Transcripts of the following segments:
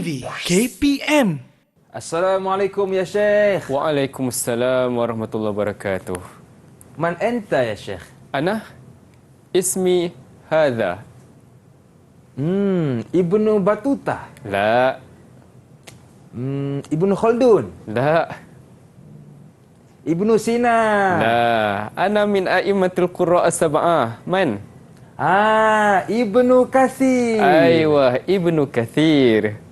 TV KPM. Assalamualaikum ya Syekh. Waalaikumsalam warahmatullahi wabarakatuh. Man anta ya Syekh? Ana ismi hadha. Ibnu Batuta. La. Ibnu Khaldun. La. Ibnu Sina. La. Ana min a'immatil qurra as-sab'ah. Man? Ibnu Katsir. Aywa, Ibnu Katsir.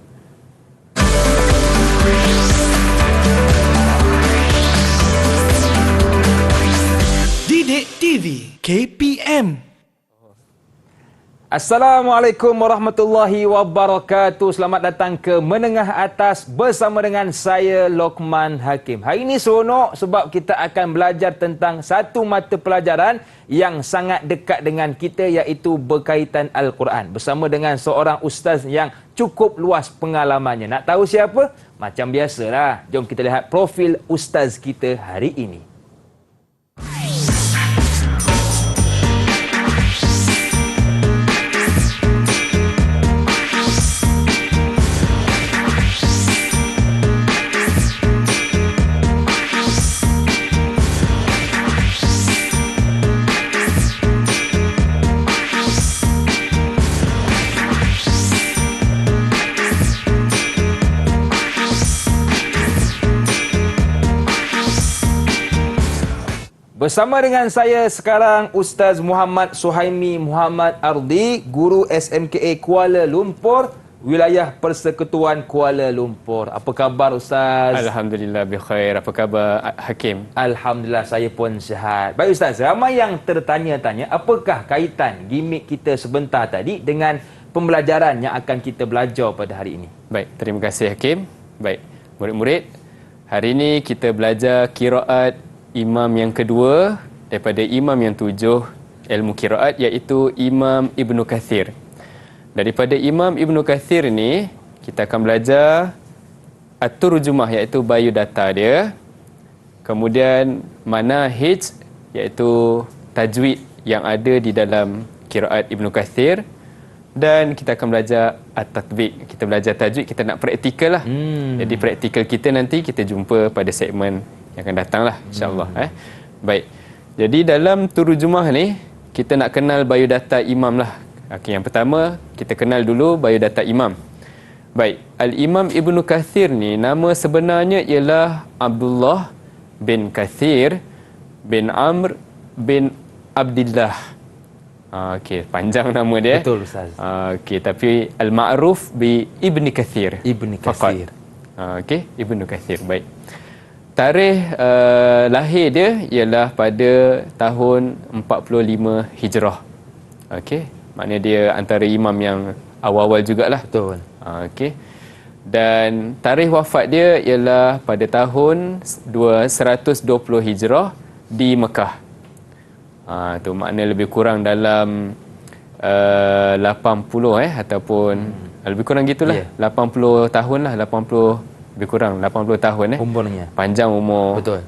Didik TV KPM. Assalamualaikum warahmatullahi wabarakatuh. Selamat datang ke Menengah Atas bersama dengan saya Lokman Hakim. Hari ini seronok sebab kita akan belajar tentang satu mata pelajaran yang sangat dekat dengan kita, iaitu berkaitan Al-Quran, bersama dengan seorang ustaz yang cukup luas pengalamannya. Nak tahu siapa? Macam biasalah, jom kita lihat profil ustaz kita hari ini. Bersama dengan saya sekarang Ustaz Muhammad Suhaimi Muhammad Ardi, Guru SMKA Kuala Lumpur, Wilayah Persekutuan Kuala Lumpur. Apa khabar Ustaz? Alhamdulillah bikhair. Apa khabar Hakim? Alhamdulillah saya pun sihat. Baik Ustaz, ramai yang tertanya-tanya apakah kaitan gimik kita sebentar tadi dengan pembelajaran yang akan kita belajar pada hari ini. Baik, terima kasih Hakim. Baik, murid-murid, hari ini kita belajar qiraat imam yang kedua daripada imam yang 7 ilmu qiraat, iaitu Imam Ibnu Katsir. Daripada Imam Ibnu Katsir ni kita akan belajar at-turjumah, iaitu biodata dia. Kemudian manahij, iaitu tajwid yang ada di dalam qiraat Ibnu Katsir. Dan kita akan belajar at-tatbiq. Kita belajar tajwid, kita nak praktikal lah. Jadi praktikal kita nanti kita jumpa pada segmen yang akan datang lah, insyaAllah. Baik, jadi dalam turjumah ni kita nak kenal biodata imam lah. Okey, yang pertama kita kenal dulu biodata imam. Baik, Al-Imam Ibnu Katsir ni nama sebenarnya ialah Abdullah bin Katsir bin Amr bin Abdillah. Okey, panjang nama dia. Betul Ustaz. Okey, tapi al-ma'ruf bi Ibni Katsir. Ibnu Katsir. Okey, Ibnu Katsir. Baik. Tarikh lahir dia ialah pada tahun 45 Hijrah. Okey, maknanya dia antara imam yang awal-awal jugalah. Betul. Okey. Dan tarikh wafat dia ialah pada tahun 120 Hijrah di Mekah. Tu makna lebih kurang dalam 80 ataupun lebih kurang gitulah. 80 tahun lah, 80 lebih kurang 80 tahun umurnya. Panjang umur. Betul.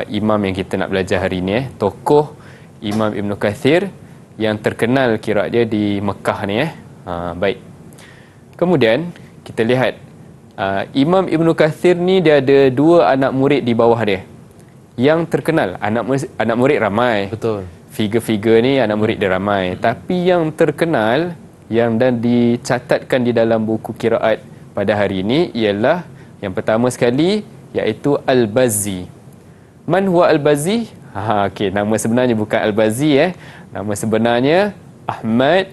Imam yang kita nak belajar hari ini tokoh Imam Ibnu Katsir yang terkenal qiraat dia di Mekah ni baik. Kemudian kita lihat Imam Ibnu Katsir ni dia ada 2 anak murid di bawah dia yang terkenal. Anak murid ramai. Betul. Figure-figure ni anak murid dia ramai, tapi yang terkenal yang dan dicatatkan di dalam buku qiraat pada hari ini ialah yang pertama sekali, iaitu Al-Bazzi. Man huwa Al-Bazzi? Okey, nama sebenarnya bukan Al-Bazzi Nama sebenarnya Ahmad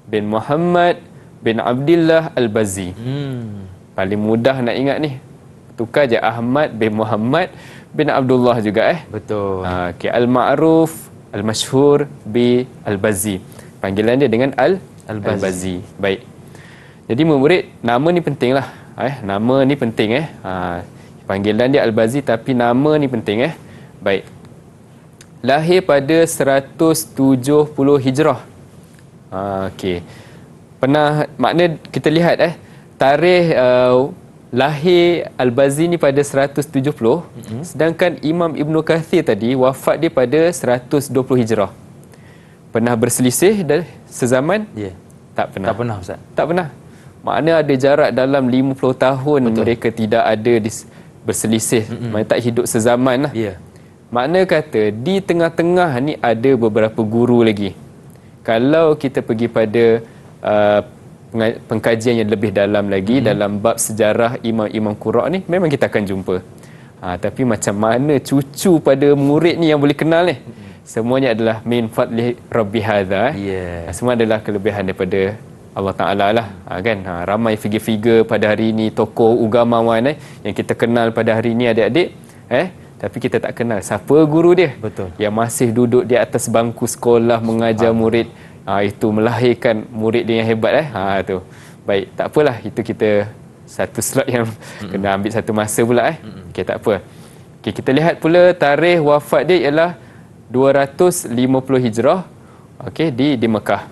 bin Muhammad bin Abdillah Al-Bazzi. Paling mudah nak ingat ni. Tukar je Ahmad bin Muhammad bin Abdullah juga Betul. Okey, al-ma'ruf al-masyhur bi Al-Bazzi. Panggilan dia dengan Al-Bazzi. Baik. Jadi murid, nama ni pentinglah. Nama ni penting panggilan dia Al-Bazzi, tapi nama ni penting Baik. Lahir pada 170 Hijrah. Okey. Makna kita lihat tarikh lahir Al-Bazzi ni pada 170, sedangkan Imam Ibnu Katsir tadi wafat dia pada 120 Hijrah. Pernah berselisih sezaman? Ya. Tak pernah. Tak pernah Ustaz. Tak pernah. Makna ada jarak dalam 50 tahun. Betul. Mereka tidak ada berselisih. Mereka tak hidup sezaman lah. Ya. Makna kata di tengah-tengah ni ada beberapa guru lagi. Kalau kita pergi pada pengkajian yang lebih dalam lagi dalam bab sejarah imam-imam qura' ni, memang kita akan jumpa. Tapi macam mana cucu pada murid ni yang boleh kenal ni? Semuanya adalah min fadli rabbi hadza. Semua adalah kelebihan daripada Allah Ta'ala lah. Kan? Ramai figure-figure pada hari ini, tokoh ugamawan yang kita kenal pada hari ini adik-adik. Tapi kita tak kenal siapa guru dia. Betul. Yang masih duduk di atas bangku sekolah mengajar murid. Itu melahirkan murid dia yang hebat. Tu. Baik, tak apalah. Itu kita satu slot yang kena ambil satu masa pula. Okey, tak apa. Okey, kita lihat pula tarikh wafat dia ialah 250 Hijrah. Okey, di Mekah.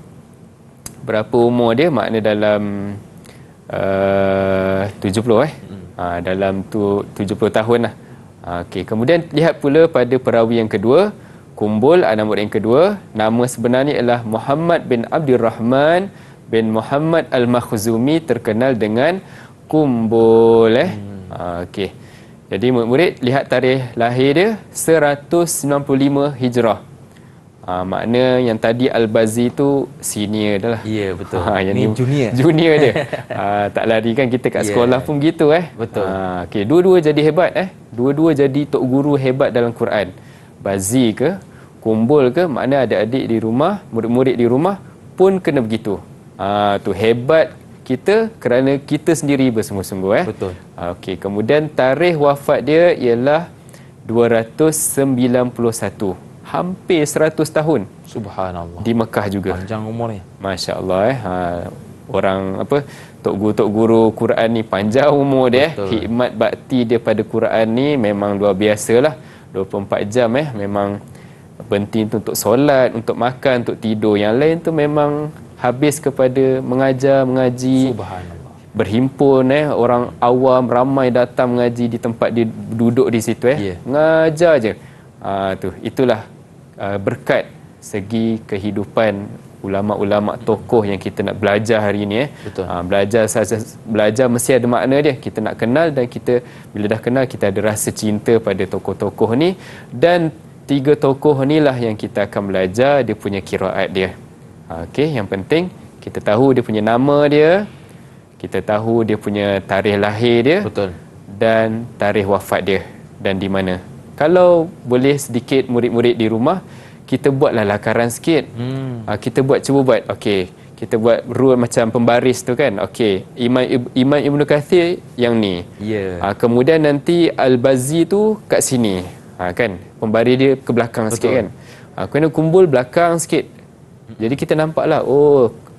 Berapa umur dia? Makna dalam 70 dalam 70 tahun lah. Okey, kemudian lihat pula pada perawi yang kedua, Kumbul, anak murid yang kedua, nama sebenarnya ialah Muhammad bin Abdurrahman bin Muhammad Al-Makhzumi, terkenal dengan Kumbul. Okey. Jadi murid-murid lihat tarikh lahir dia 195 Hijrah. Makna yang tadi Al-Bazi tu senior dah lah. Ya, betul. Yang ni junior. Junior dia. Tak lari kan kita kat sekolah pun gitu Betul. Okey, dua-dua jadi hebat Dua-dua jadi tok guru hebat dalam Quran. Bazi ke, Kumbul ke, makna adik-adik di rumah, murid-murid di rumah pun kena begitu. Tu hebat kita kerana kita sendiri bersungguh-sungguh. Betul. Okey, kemudian tarikh wafat dia ialah 291. Hampir 100 tahun. Subhanallah. Di Mekah juga. Panjang umurnya. Masya-Allah orang tok guru Quran ni panjang umur dia. Betul. Hikmat bakti dia pada Quran ni memang luar biasalah. 24 jam memang berhenti untuk solat, untuk makan, untuk tidur. Yang lain tu memang habis kepada mengajar, mengaji. Subhanallah. Berhimpun orang awam ramai datang mengaji di tempat dia duduk di situ Mengajar je. Itulah berkat segi kehidupan ulama-ulama tokoh yang kita nak belajar hari ini. Betul. Belajar mesti ada makna dia. Kita nak kenal, dan kita bila dah kenal kita ada rasa cinta pada tokoh-tokoh ni, dan 3 tokoh ni lah yang kita akan belajar dia punya qiraat dia. Okey, yang penting kita tahu dia punya nama dia, kita tahu dia punya tarikh lahir dia. Betul. Dan tarikh wafat dia dan di mana. Kalau boleh sedikit murid-murid di rumah, kita buatlah lakaran sikit. Kita cuba buat. Okey, kita buat rule macam pembaris tu kan. Okey, Imam Ibn Kathir yang ni. Kemudian nanti Al-Bazi tu kat sini. Kan? Pembaris dia ke belakang. Betul. Sikit kan. Kena kumpul belakang sikit. Jadi kita nampaklah,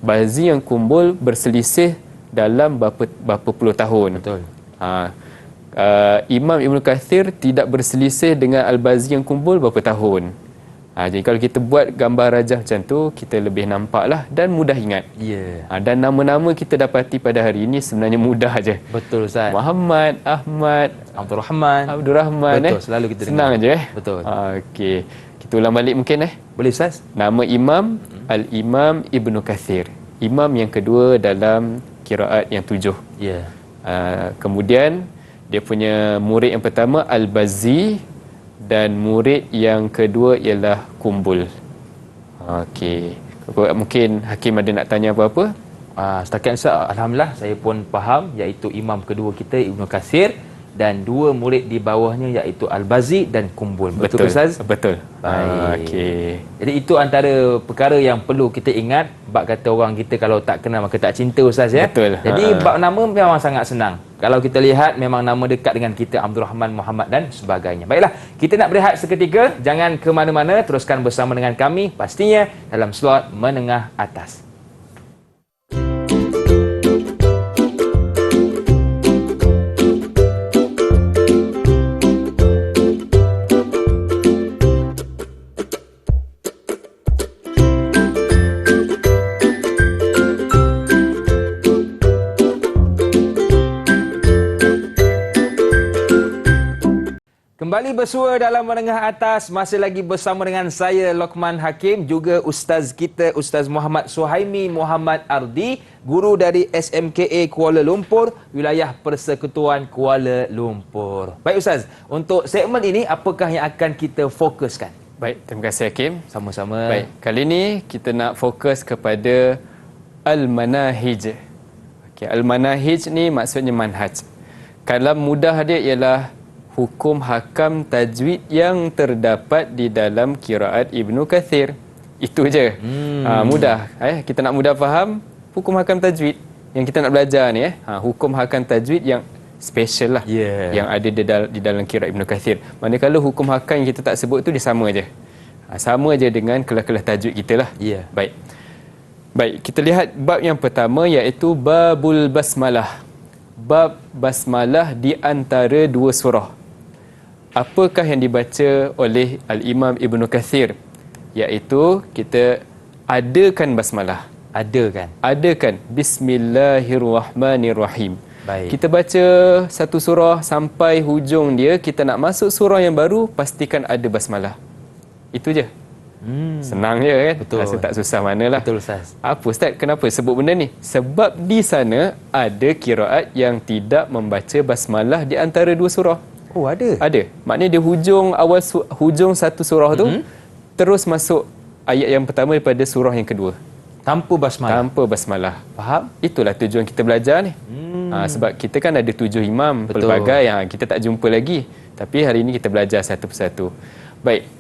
Bazi yang kumpul berselisih dalam berapa puluh tahun. Betul. Imam Ibn Kathir tidak berselisih dengan Al-Bazi yang kumpul berapa tahun. Jadi kalau kita buat gambar rajah macam tu, kita lebih nampaklah dan mudah ingat. Dan nama-nama kita dapati pada hari ini sebenarnya mudah aja. Betul, Ustaz. Muhammad, Ahmad, Abdurrahman. Betul, selalu kita senang dengar. je. Betul. Okey. Kita ulang balik mungkin Boleh, Ustaz? Nama imam Al-Imam Ibn Kathir. Imam yang kedua dalam qiraat yang 7. Kemudian dia punya murid yang pertama Al-Bazi, dan murid yang kedua ialah Kumbul. Okey. Mungkin Hakim ada nak tanya apa-apa? Setakat Ustaz, alhamdulillah saya pun faham, iaitu imam kedua kita Ibnu Katsir dan 2 murid di bawahnya iaitu Al-Bazi dan Kumbul. Betul Ustaz? Betul. Baik. Okey. Jadi itu antara perkara yang perlu kita ingat. Bab kata orang kita kalau tak kenal maka tak cinta, Ustaz ya. Betul. Jadi bab nama memang sangat senang. Kalau kita lihat memang nama dekat dengan kita, Abdul Rahman, Muhammad dan sebagainya. Baiklah, kita nak berehat seketika. Jangan ke mana-mana, teruskan bersama dengan kami pastinya dalam slot menengah atas. Kembali bersua dalam Menengah Atas, masih lagi bersama dengan saya Lokman Hakim, juga ustaz kita Ustaz Muhammad Suhaimi Muhammad Ardi, guru dari SMKA Kuala Lumpur, wilayah Persekutuan Kuala Lumpur. Baik ustaz, untuk segmen ini apakah yang akan kita fokuskan? Baik, terima kasih Hakim. Sama-sama. Baik, kali ini kita nak fokus kepada Al-Manahij. Okay, Al-Manahij ni maksudnya manhaj. Kalam mudah dia ialah hukum hakam tajwid yang terdapat di dalam qiraat Ibnu Kathir. Itu je. Mudah. Kita nak mudah faham hukum hakam tajwid yang kita nak belajar ni. Hukum hakam tajwid yang special lah. Yang ada di dalam qiraat Ibnu Kathir. Manakala hukum hakam yang kita tak sebut tu dia sama je. Sama je dengan kelas-kelas tajwid kita lah. Baik. Baik, kita lihat bab yang pertama iaitu Babul Basmalah. Bab Basmalah di antara dua surah. Apakah yang dibaca oleh Al-Imam Ibnu Kathir? Iaitu kita adakan basmalah. Adakan. Bismillahirrahmanirrahim. Baik. Kita baca satu surah sampai hujung dia, kita nak masuk surah yang baru, pastikan ada basmalah. Itu je. Senang je kan? Betul. Rasa tak susah manalah. Betul ustaz. Apa ustaz? Kenapa sebut benda ni? Sebab di sana ada qiraat yang tidak membaca basmalah di antara dua surah. Oh, ada? Ada. Maknanya dia hujung satu surah tu terus masuk ayat yang pertama daripada surah yang kedua. Tanpa basmalah? Tanpa basmalah. Faham? Itulah tujuan kita belajar ni. Sebab kita kan ada 7 imam pelbagai yang kita tak jumpa lagi. Tapi hari ini kita belajar satu persatu. Baik.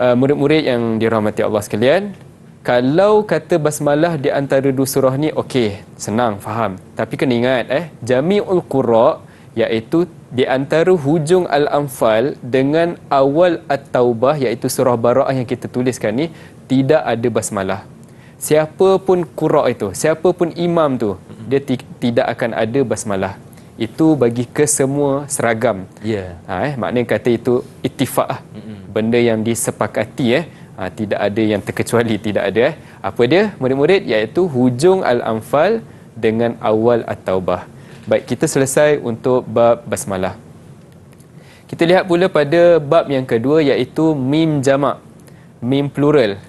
Murid-murid yang dirahmati Allah sekalian, kalau kata basmalah di antara dua surah ni, okey, senang, faham. Tapi kena ingat, Jami'ul Qurra, iaitu di antara hujung Al-Anfal dengan awal At-Taubah, iaitu surah Bara'ah yang kita tuliskan ni, tidak ada basmalah. Siapa pun qurra itu, siapa pun imam tu, dia tidak akan ada basmalah. Itu bagi kesemua seragam. Maknanya kata itu ittifaq, benda yang disepakati. Tidak ada yang terkecuali, tidak ada. Apa dia murid-murid? Iaitu hujung Al-Anfal dengan awal At-Taubah. Baik, kita selesai untuk bab basmalah. Kita lihat pula pada bab yang kedua iaitu mim jamak, mim plural.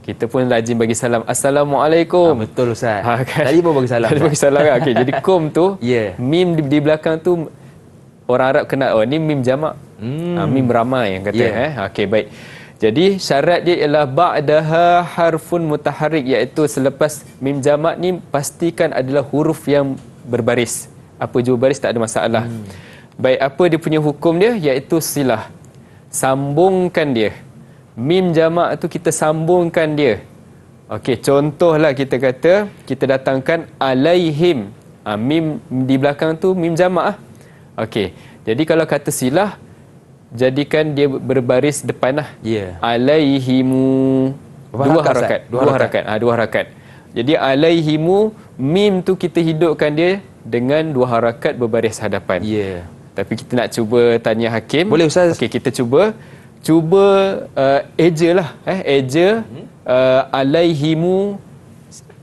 Kita pun rajin bagi salam. Assalamualaikum. Betul ustaz. Kan? Tadi pun bagi salam. Tadi bagi salam kan? Okay, jadi kum tu, mim di belakang tu orang Arab kenal, ni mim jamak. Mim ramai yang kata. Okey, baik. Jadi syarat dia ialah ba'daha harfun mutaharrik, iaitu selepas mim jamak ni pastikan adalah huruf yang berbaris. Apa jua baris tak ada masalah. Baik, apa dia punya hukum dia? Iaitu silah. Sambungkan dia. Mim jamak tu kita sambungkan dia. Okey, contohlah kita kata, kita datangkan alaihim. Mim di belakang tu mim jamak. Okey, jadi kalau kata silah, jadikan dia berbaris depan lah. Alaihimu. Dua harakat. Jadi alaihimu, mim tu kita hidupkan dia dengan dua harakat berbaris hadapan. Tapi kita nak cuba tanya Hakim. Boleh ustaz? Okey, kita cuba eja lah. Eja alaihimu.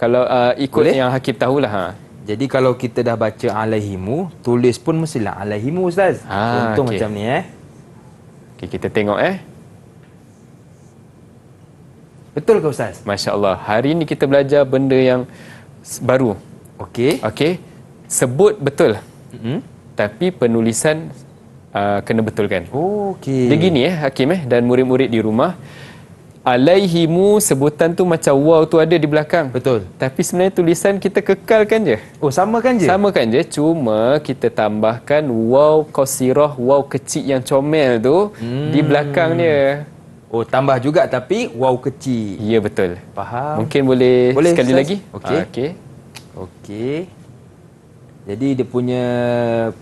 Kalau ikut boleh? Yang Hakim tahulah. Jadi kalau kita dah baca alaihimu, tulis pun mestilah alaihimu ustaz. Contoh macam ni Okey, kita tengok Betul ke ustaz? Masya-Allah. Hari ni kita belajar benda yang baru. Okey. Sebut betul. Tapi penulisan kena betulkan. Okey. Dia gini Hakim dan murid-murid di rumah. Alaihimu, sebutan tu macam waw tu ada di belakang. Betul. Tapi sebenarnya tulisan kita kekalkan je. Samakan je? Samakan je. Cuma kita tambahkan waw qasirah, waw kecil yang comel tu di belakang dia. Tambah juga tapi waw kecil. Ya, betul. Faham. Mungkin boleh sekali ustaz? lagi? Okey. Jadi dia punya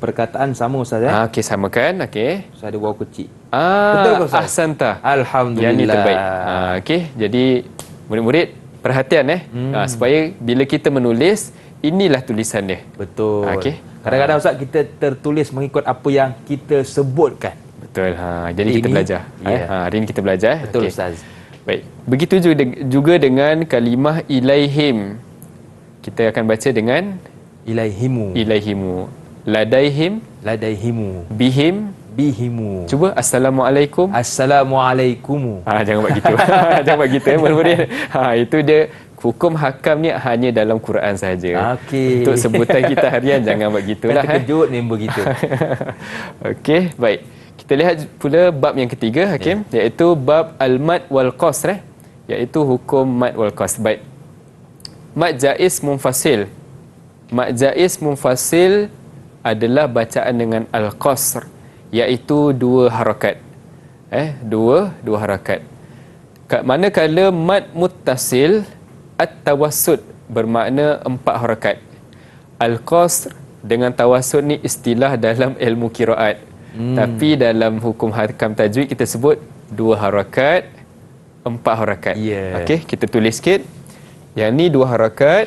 perkataan sama ustaz Okey, samakan. Okey. So ada waw kecil. Betul ke ustaz? Ahsanta. Alhamdulillah. Yang ni terbaik. Okey, jadi murid-murid perhatian supaya bila kita menulis, inilah tulisan dia. Betul. Okey. Kadang-kadang ustaz kita tertulis mengikut apa yang kita sebutkan. Betul. Jadi kita belajar. Hari ini kita belajar. Betul ustaz. Baik. Begitu juga dengan kalimah ilaihim. Kita akan baca dengan Ilaihimu. Ladaihim. Ladaihimu. Bihim. bihimu. Cuba Assalamualaikum. Assalamualaikum. Jangan buat gitu. Jangan buat gitu murid-murid. Itu dia hukum hakam ni hanya dalam Quran saja. Okey. Untuk sebutan kita harian jangan buat gitulah. Terkejut ni begitu. Okey, baik. Kita lihat pula bab yang ketiga Hakim, iaitu bab al-mad wal qasr, iaitu hukum mad wal qasr. Baik. Mad jaiz munfasil. Mad jaiz munfasil adalah bacaan dengan al-qasr, iaitu dua harakat. Dua harakat. Manakala mad muttasil at-tawassut bermakna 4 harakat. Al-qasr dengan tawassut ni istilah dalam ilmu qiraat. Tapi dalam hukum hakam tajwid kita sebut 2 harakat, 4 harakat. Okey, kita tulis sikit. Yang ni 2 harakat,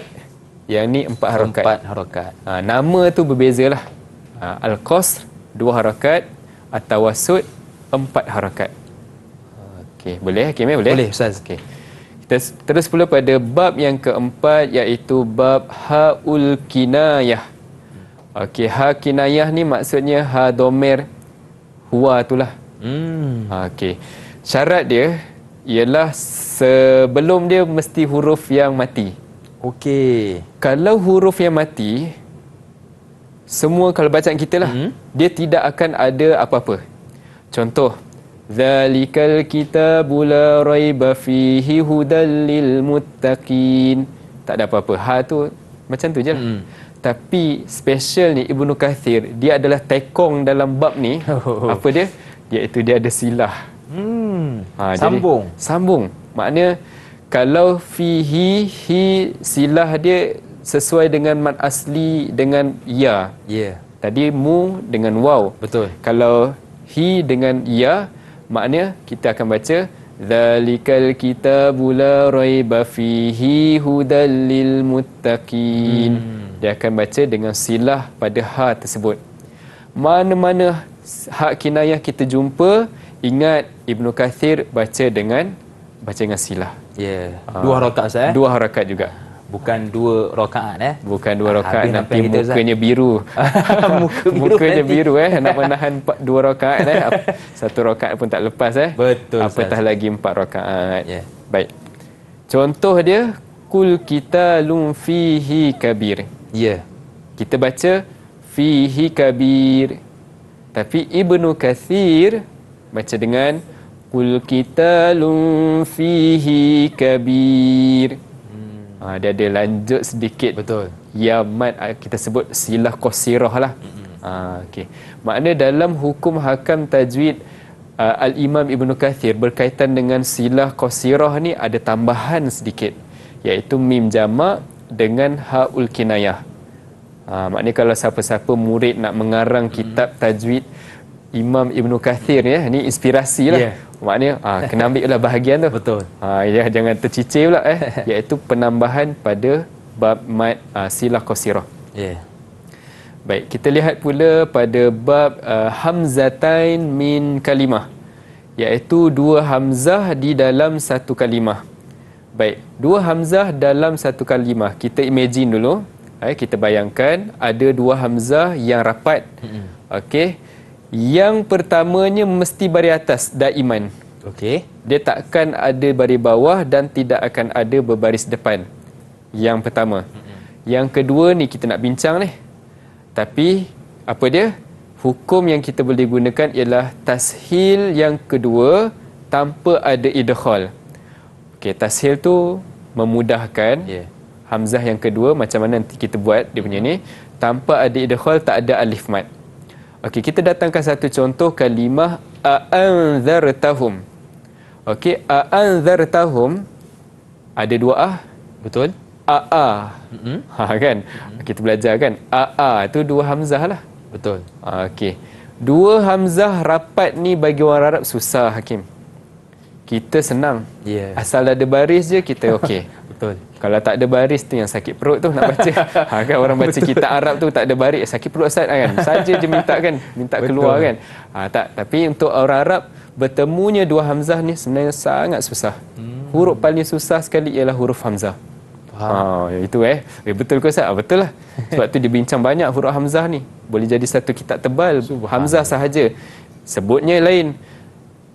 yang ni 4 harakat. 4 harakat. Nama tu berbezalah. Al-qasr 2 harakat, at-tawassut 4 harakat. Okey, boleh Hakim? Boleh? Boleh Ustaz. Okey. Kita terus pula pada bab yang keempat, iaitu bab haul kinayah. Okey, ha kinayah ni maksudnya ha domer huwa itulah. Okey. Syarat dia ialah sebelum dia mesti huruf yang mati. Okey. Kalau huruf yang mati, semua kalau bacaan kita lah, dia tidak akan ada apa-apa. Contoh, Zalikal kitabu la raiba fihi hudal lil muttaqin. Tak ada apa-apa. Ha tu macam tu je lah. Tapi special ni Ibnu Kathir, dia adalah tekong dalam bab ni. Apa dia? Iaitu dia ada silah. Sambung. Jadi, sambung. Maknanya kalau fihi, hi silah dia sesuai dengan mad asli dengan ya. Tadi mu dengan waw. Betul. Kalau hi dengan ya, maknanya kita akan baca Zalikal kitabu la raiba fihi hudal lil muttaqin. Dia akan baca dengan silah pada ha tersebut. Mana-mana hak kinayah kita jumpa, ingat Ibnu Kathir baca dengan silah. 2 rakaat Ustaz. 2 harakat juga. Bukan 2 rakaat Bukan 2 rakaat, nanti kita, mukanya biru. Mukanya biru nak menahan 2 rakaat 1 rakaat pun tak lepas Betul. apatah lagi 4 rakaat. Baik. Contoh dia kul kitalum fihi kabir. Kita baca fihi kabir. Tapi Ibnu Kathir baca dengan kul kitalum fihi kabir. Dia ada lanjut sedikit. Betul. Ya mad kita sebut silah qasirah lah. Okey. Makna dalam hukum hakam tajwid Al-Imam Ibnu Kathir berkaitan dengan silah qasirah ni ada tambahan sedikit, iaitu mim jamak dengan haul kinayah. Maknanya kalau siapa-siapa murid nak mengarang kitab tajwid Imam Ibnu Kathir ni inspirasi lah. Maknanya kena ambil lah bahagian tu. Betul. Jangan tercicir pula iaitu penambahan pada bab mad silah qasirah. Baik, kita lihat pula pada bab hamzatain min kalimah, iaitu 2 hamzah di dalam satu kalimah. Baik, 2 hamzah dalam satu kalimah. Kita imagine dulu, kita bayangkan ada 2 hamzah yang rapat. Okey. Yang pertamanya mesti baris atas daiman. Dia takkan ada baris bawah dan tidak akan ada berbaris depan. Yang pertama. Yang kedua ni kita nak bincang ni. Tapi apa dia? Hukum yang kita boleh gunakan ialah tashil yang kedua tanpa ada idghal. Tashil tu memudahkan. Hamzah yang kedua macam mana nanti kita buat dia punya ni, tanpa ada idghal, tak ada alif mad. Kita datangkan satu contoh kalimah a'anzartahum. A'anzartahum ada 2 Betul. Kan? Kita belajar kan? Tu 2 hamzah lah. Betul. 2 hamzah rapat ni bagi orang Arab susah Hakim. Kita senang. Asal ada baris je kita okey. Betul. Kalau tak ada baris tu yang sakit perut tu nak baca. Kan orang baca kitab Arab tu tak ada baris, sakit perut Ustaz kan. Saja je minta keluar kan. Tak, tapi untuk orang Arab bertemunya 2 hamzah ni sebenarnya sangat susah. Huruf paling susah sekali ialah huruf hamzah. Itu betul ke Ustaz? Betul lah. Sebab tu dia bincang banyak huruf hamzah ni. Boleh jadi satu kitab tebal hamzah sahaja. sebutnya lain.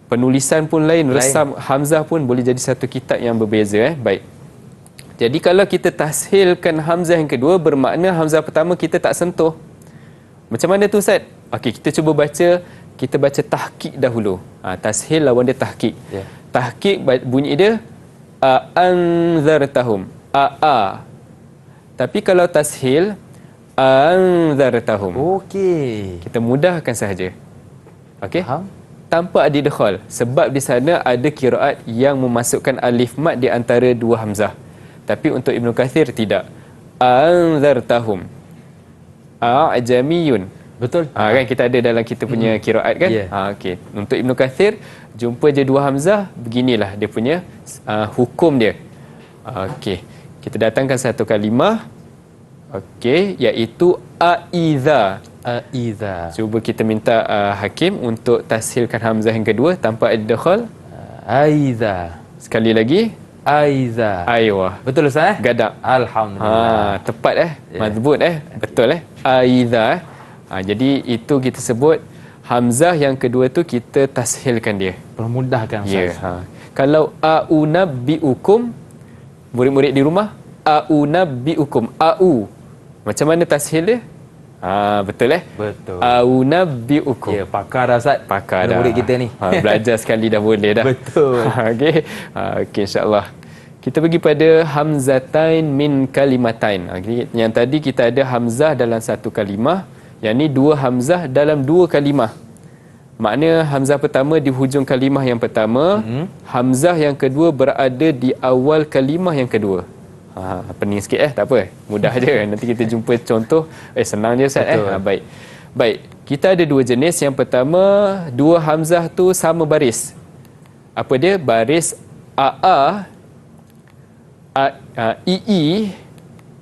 Penulisan pun lain, resam hamzah pun boleh jadi satu kitab yang berbeza. Baik. Jadi kalau kita tashilkan hamzah yang kedua, bermakna hamzah pertama kita tak sentuh. Macam mana tu Ustaz? Okey, kita cuba baca, kita baca tahqiq dahulu. Tashil lawan dia tahqiq. Ya. Tahqiq bunyi dia anzartahum. Tapi kalau tashil anzartahum. Okey. Kita mudahkan sahaja. Okey? Faham? Tanpa ada idghal, sebab di sana ada qiraat yang memasukkan alif mat di antara dua hamzah. Tapi untuk Ibnu Kathir tidak. Anzartahum. A'jamiyun. Betul. Kan kita ada dalam kita punya qiraat kan? Yeah. Okey. Untuk Ibnu Kathir, jumpa je dua hamzah, beginilah dia punya hukum dia. Okey. Kita datangkan satu kalimah. Okey, iaitu aiza. Aiza. Cuba kita minta Hakim untuk tashilkan hamzah yang kedua tanpa idghal. Aiza. Sekali lagi. Aiza. Aiwah. Betul Ustaz? Gadak. Alhamdulillah. Tepat Ya. Mazbut betul Aiza. Jadi itu kita sebut hamzah yang kedua tu kita tashilkan dia. Permudahkan Ya. Ustaz. Kalau aunabbiukum, murid-murid di rumah, aunabbiukum, macam mana tashil dia? Betul Betul. Aunabbiukum. Ya, pakar dah Ustaz. Pakar dah. Murid kita ni. Belajar sekali dah boleh dah. Betul. Okey. Okey, insya-Allah. Kita pergi pada hamzatain min kalimatain. Okay. Yang tadi kita ada hamzah dalam satu kalimah, yang ni dua hamzah dalam dua kalimah. Makna hamzah pertama di hujung kalimah yang pertama, hamzah yang kedua berada di awal kalimah yang kedua. Pening sikit tak apa. Mudah je. Nanti kita jumpa contoh. Senang je Ustaz baik. Baik. Kita ada dua jenis. Yang pertama, dua hamzah tu sama baris. Apa dia? Baris ii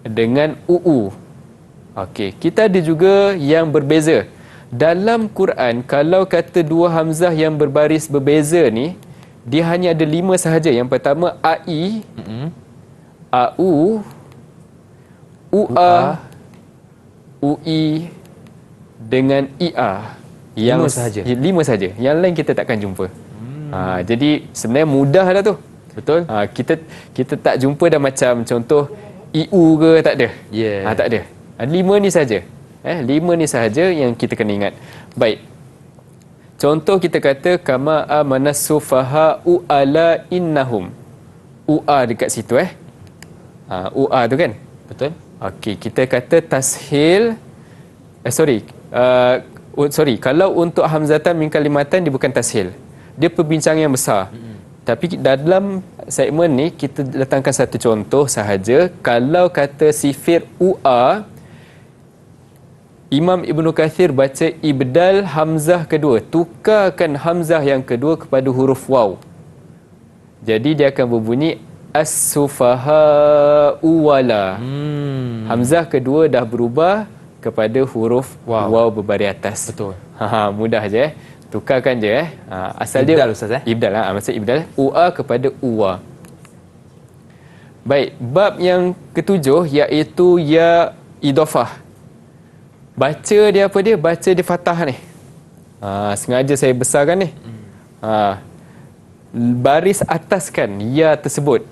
dengan uu. Okey, kita ada juga yang berbeza. Dalam Quran, kalau kata dua hamzah yang berbaris berbeza ni, dia hanya ada 5 sahaja. Yang pertama ai, au, ua, ui dengan ia. Yang 5 sahaja. 5 sahaja. Yang lain kita takkan jumpa. Jadi sebenarnya mudah dah tu. Betul? Kita tak jumpa dah macam contoh iu ke, tak ada. Yeah. Tak ada. 5 ni saja. 5 ni sahaja yang kita kena ingat. Baik. Contoh kita kata kama amanas sufaha'u ala innahum. Ua dekat situ ua tu kan? Betul? Okey, kita kata tashil kalau untuk hamzatan min kalimatan dia bukan tashil. Dia perbincangan yang besar. Tapi dalam segmen ni kita datangkan satu contoh sahaja. Kalau kata sifir ua, Imam Ibnu Kathir baca ibdal hamzah kedua, tukarkan hamzah yang kedua kepada huruf waw. Jadi dia akan berbunyi as-sufaha'u wala. Hamzah kedua dah berubah kepada huruf waw berbaris atas. Betul. Mudah je tukarkan je asal Ibdal, dia Ustaz, ibdal maksud ibdal ua kepada uwa. Baik, bab yang ketujuh iaitu ya idhafah. Baca dia apa dia? Baca dia fathah ni. Sengaja saya besarkan ni. Baris ataskan ya tersebut.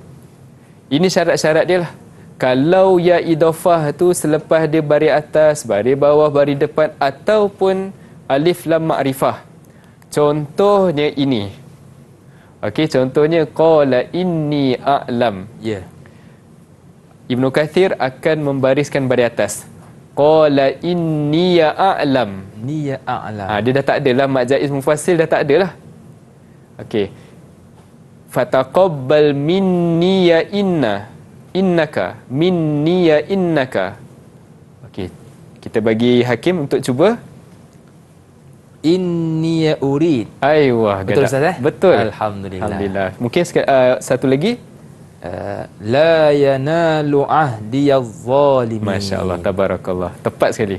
Ini syarat-syarat dia lah. Kalau ya idhafah tu selepas dia baris atas, baris bawah, baris depan ataupun alif lam ma'rifah. Contohnya ini. Okey, contohnya qala inni a'lam. Ya. Ibnu Kathir akan membariskan baris atas. Qala inni a'lam. Ni ya a'lam. Dia dah tak ada lah, mat jaiz mufassil dah tak ada lah. Okey. Fataqabbal minni ya innaka minni ya innaka. Okey. Kita bagi Hakim untuk cuba. Inni ya urid. Aiwah, Betul gadak. Ustaz Betul. Alhamdulillah. Alhamdulillah. Mungkin satu lagi. La yanalu ahdi az-zalimin. Masya-Allah, tabarakallah. Tepat sekali.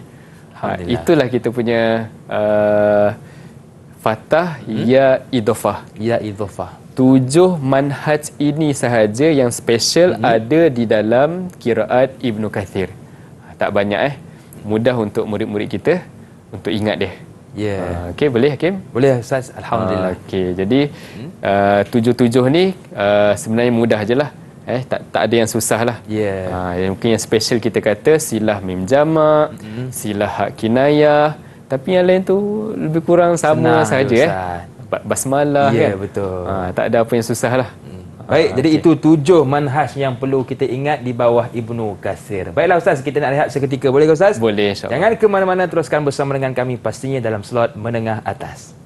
Alhamdulillah. Itulah kita punya fathah ya idhafah. Ya idhafah. 7 manhaj ini sahaja yang special ada di dalam qiraat Ibnu Kathir. Tak banyak Mudah untuk murid-murid kita untuk ingat dia. Ya. Okey, boleh Hakim? Boleh Ustaz. Alhamdulillah. Okey, jadi tujuh-tujuh ni sebenarnya mudah je lah. Tak ada yang susah lah. Ya. Mungkin yang special kita kata silah mim jamak, silah hak kinayah. Tapi yang lain tu lebih kurang sama Senang saja. je, Ustaz. Basmalah Ya, kan. betul. Tak ada apa yang susah lah. Baik, jadi itu 7 manhaj yang perlu kita ingat di bawah Ibnu Katsir. Baiklah Ustaz, kita nak rehat seketika. Boleh ke Ustaz? Boleh, insyaAllah. Jangan ke mana-mana, teruskan bersama dengan kami pastinya dalam slot menengah atas.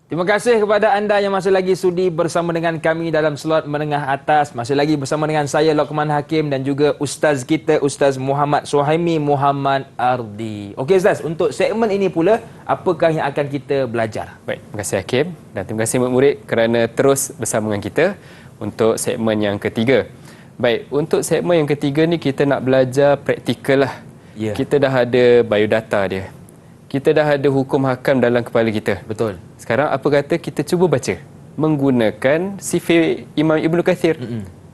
Terima kasih kepada anda yang masih lagi sudi bersama dengan kami dalam slot menengah atas. Masih lagi bersama dengan saya Lokman Hakim dan juga Ustaz kita, Ustaz Muhammad Suhaimi Muhammad Ardi. Okey Ustaz, untuk segmen ini pula, apakah yang akan kita belajar? Baik, terima kasih Hakim dan terima kasih murid-murid kerana terus bersama dengan kita untuk segmen yang ketiga. Baik, untuk segmen yang ketiga ni kita nak belajar praktikal lah. Ya. Kita dah ada biodata dia. Kita dah ada hukum hakam dalam kepala kita. Betul. Sekarang apa kata kita cuba baca menggunakan sifir Imam Ibnu Katsir.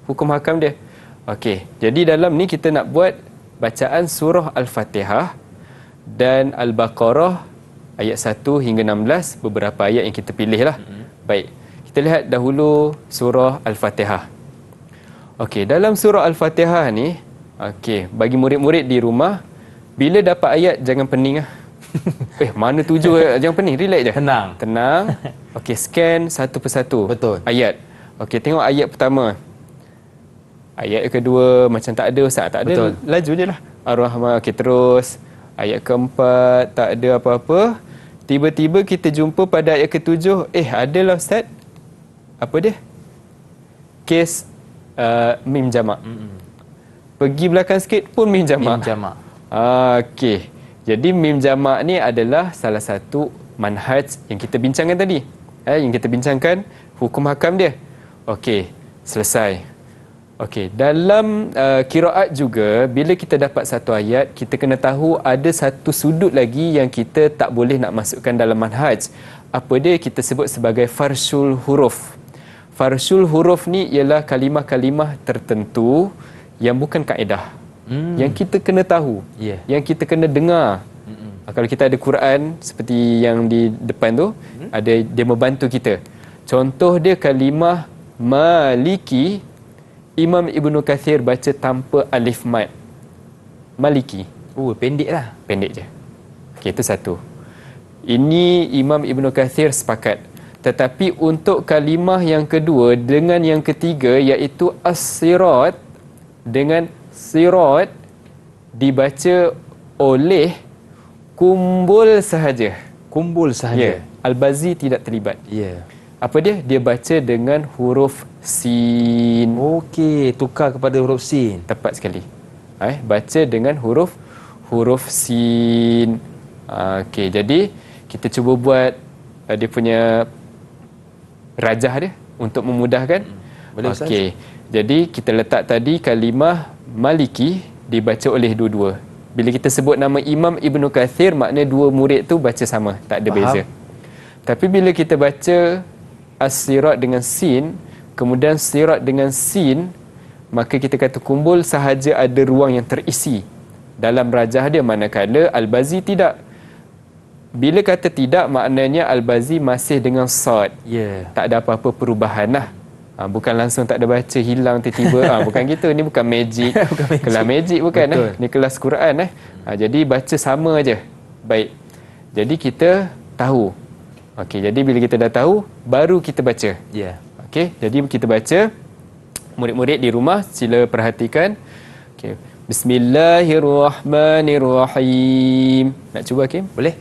Hukum hakam dia. Okey, jadi dalam ni kita nak buat bacaan surah Al-Fatihah dan Al-Baqarah ayat 1 hingga 16, beberapa ayat yang kita pilih lah. Baik, kita lihat dahulu surah Al-Fatihah. Okey, dalam surah Al-Fatihah ni, okey, bagi murid-murid di rumah, bila dapat ayat jangan pening lah. Mana 7 jangan pening, relax je. Tenang. Okey, scan satu persatu. Betul. Ayat. Okey, tengok ayat pertama. Ayat kedua macam tak ada Ustaz, tak ada. Betul. Laju je lah. Ar-Rahman. Okey, terus. Ayat keempat tak ada apa-apa. Tiba-tiba kita jumpa pada ayat ketujuh, adalah Ustaz. Apa dia? Kes mim jamak. Pergi belakang sikit pun mim jamak. Okey. Jadi mim jamak ni adalah salah satu manhaj yang kita bincangkan tadi. Yang kita bincangkan hukum hakam dia. Okey, selesai. Okey, dalam qiraat juga bila kita dapat satu ayat, kita kena tahu ada satu sudut lagi yang kita tak boleh nak masukkan dalam manhaj. Apa dia? Kita sebut sebagai farshul huruf. Farshul huruf ni ialah kalimah-kalimah tertentu yang bukan kaedah. Yang kita kena tahu, yang kita kena dengar. Kalau kita ada Quran seperti yang di depan tu, ada dia membantu kita. Contoh dia kalimah Maliki, Imam Ibnu Katsir baca tanpa alif mad. Maliki. Pendek lah. Pendek je. Okey, itu satu. Ini Imam Ibnu Katsir sepakat. Tetapi untuk kalimah yang kedua dengan yang ketiga, iaitu as-sirat dengan sirat dibaca oleh kumbul sahaja. Kumbul sahaja. Al-Bazi tidak terlibat. Apa dia? Dia baca dengan huruf sin. Okey, tukar kepada huruf sin. Tepat sekali. Baca dengan huruf sin. Okey, jadi kita cuba buat dia punya rajah dia untuk memudahkan. Boleh Ustaz? Okey. Jadi kita letak tadi kalimah Maliki dibaca oleh dua-dua. Bila kita sebut nama Imam Ibnu Katsir, makna dua murid tu baca sama, tak ada beza. Tapi bila kita baca as-sirat dengan sin, kemudian sirat dengan sin, maka kita kata kumbul sahaja ada ruang yang terisi dalam rajah dia, manakala Al-Bazi tidak. Bila kata tidak, maknanya Al-Bazi masih dengan sad. Tak ada apa-apa perubahan lah. Bukan langsung tak ada baca, hilang tiba-tiba. Bukan gitu. Ni bukan magic. Kelas magic bukan. Ni kelas Quran. Jadi baca sama aja. Baik. Jadi kita tahu. Okey, jadi bila kita dah tahu, baru kita baca. Okey, jadi kita baca. Murid-murid di rumah sila perhatikan. Okey. Bismillahirrahmanirrahim. Nak cuba Hakim? Boleh.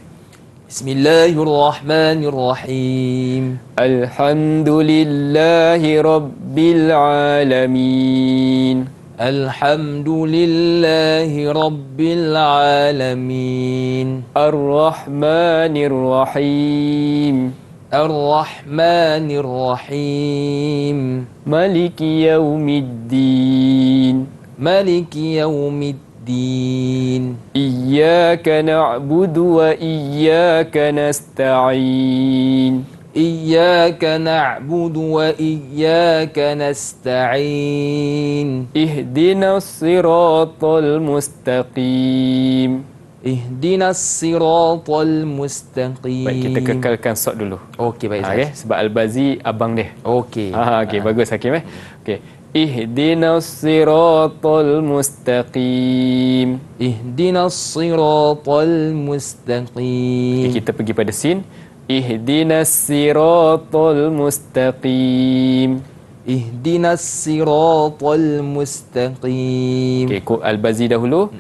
Bismillahirrahmanirrahim. Alhamdulillahi Rabbil Alamin. Alhamdulillahi Rabbil Alamin. Ar-Rahmanir Rahim. Ar-Rahmanir Rahim. Maliki yaumiddin. Maliki Yaumiddin. Iyyaka na'budu wa iyyaka nasta'in. Iyyaka na'budu wa iyyaka nasta'in. Ihdinas siratal mustaqim. Ihdinas siratal mustaqim. Baik, kita kekalkan sod dulu. Okey, baik Ustaz. Okay, sebab Al-Bazi abang dia. Okey. Okey, bagus Hakim Okey. Ihdinas siratal mustaqim. Ihdinas siratal mustaqim. Okay, kita pergi pada sin. Ihdinas siratal mustaqim. Ihdinas siratal mustaqim. Okey, Al-Bazi dahulu.